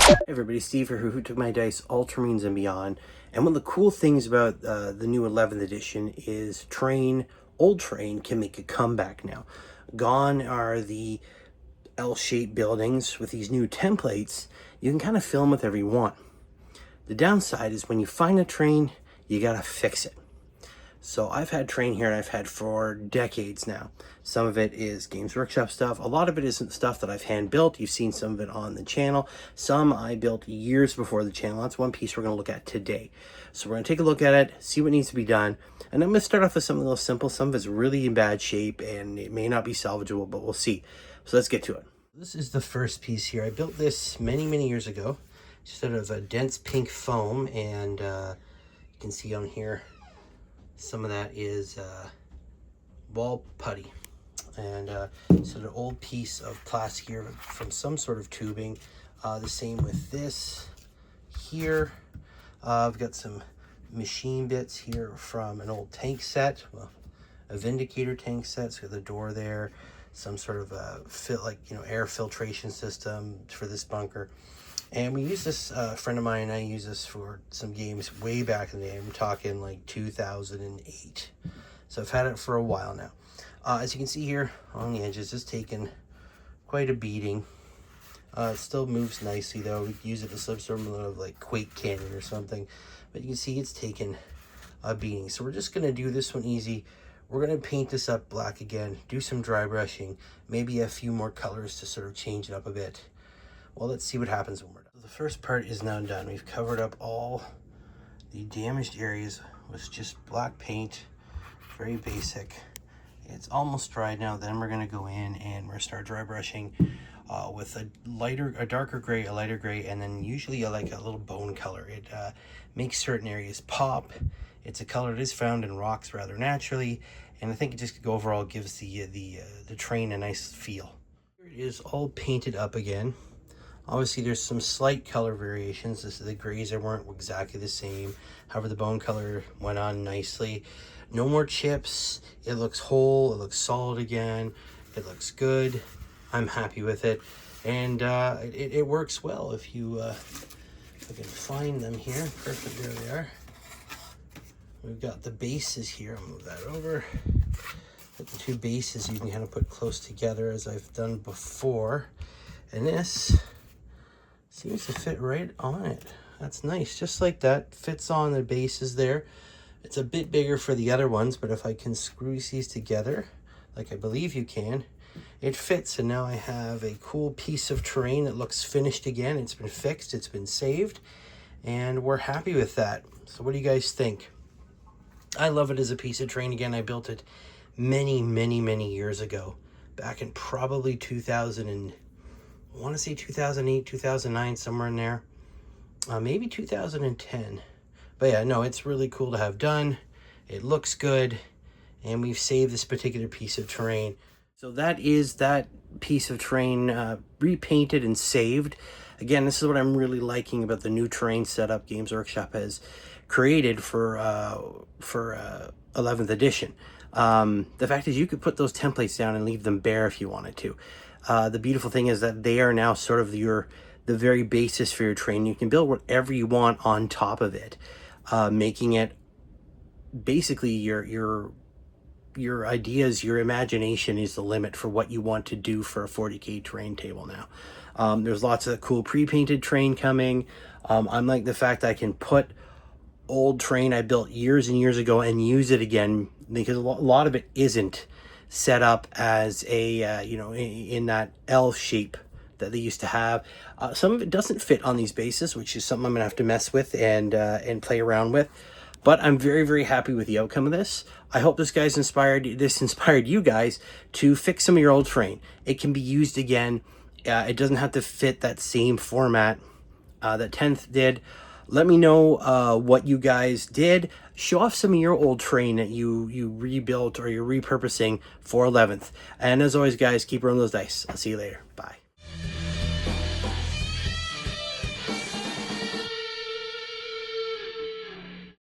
Hey everybody, Steve here, who took my dice Ultramarines and beyond. And one of the cool things about the new 11th edition is old terrain can make a comeback now. Gone are the L-shaped buildings. With these new templates, you can kind of fill them with whatever you want. The downside is when you find a terrain, you gotta fix it. So I've had terrain here and I've had for decades now. Some of it is Games Workshop stuff. A lot of it isn't stuff that I've hand built. You've seen some of it on the channel. Some I built years before the channel. That's one piece we're going to look at today. So we're going to take a look at it, see what needs to be done. And I'm going to start off with something a little simple. Some of it's really in bad shape and it may not be salvageable, but we'll see. So let's get to it. This is the first piece here. I built this many years ago. Just out of a dense pink foam, and you can see on here some of that is wall putty, and so an old piece of plastic here from some sort of tubing. The same with this here. I've got some machine bits here from an old tank set, well, a Vindicator tank set. So the door there, some sort of air filtration system for this bunker. And we use this, a friend of mine and I use this for some games way back in the day. I'm talking like 2008. So I've had it for a while now. As you can see here on the edges, it's taken quite a beating. It still moves nicely though. We use it as some sort of like Quake Canyon or something. But you can see it's taken a beating. So we're just going to do this one easy. We're going to paint this up black again, do some dry brushing, maybe a few more colors to sort of change it up a bit. Well, let's see what happens when we're done. The first part is now done. We've covered up all the damaged areas with just black paint, very basic. It's almost dried now. Then we're going to go in and we're going to start dry brushing with a darker gray, a lighter gray, and then usually like a little bone color. It makes certain areas pop. It's a color that is found in rocks rather naturally, and I think it just overall gives the terrain a nice feel. Here it is all painted up again. Obviously, there's some slight color variations. This is the grays that weren't exactly the same. However, the bone color went on nicely. No more chips. It looks whole. It looks solid again. It looks good. I'm happy with it. And it works well. If I can find them here. Perfect. There they are. We've got the bases here. I'll move that over. Got the two bases you can kind of put close together as I've done before. And this seems to fit right on it. That's nice. Just like that. Fits on the bases there. It's a bit bigger for the other ones, but if I can screw these together, like I believe you can, it fits. And now I have a cool piece of terrain that looks finished again. It's been fixed. It's been saved. And we're happy with that. So what do you guys think? I love it as a piece of terrain. Again, I built it many years ago. Back in probably 2008, 2009, somewhere in there. Maybe 2010. But yeah, no, it's really cool to have done. It looks good. And we've saved this particular piece of terrain. So that is that piece of terrain repainted and saved. Again, this is what I'm really liking about the new terrain setup Games Workshop has created for 11th edition. The fact is you could put those templates down and leave them bare if you wanted to. The beautiful thing is that they are now sort of the very basis for your terrain. You can build whatever you want on top of it, making it basically your ideas, your imagination is the limit for what you want to do for a 40k terrain table now. There's lots of cool pre-painted terrain coming. I'm like the fact that I can put old terrain I built years and years ago and use it again, because a lot of it isn't set up as a in that L shape that they used to have. Some of it doesn't fit on these bases, which is something I'm gonna have to mess with and play around with. But I'm very happy with the outcome of this. I hope this inspired you guys to fix some of your old terrain. It can be used again. It doesn't have to fit that same format that 10th did. Let me know what you guys did. Show off some of your old terrain that you rebuilt or you're repurposing for 11th. And as always, guys, keep rolling those dice. I'll see you later. Bye.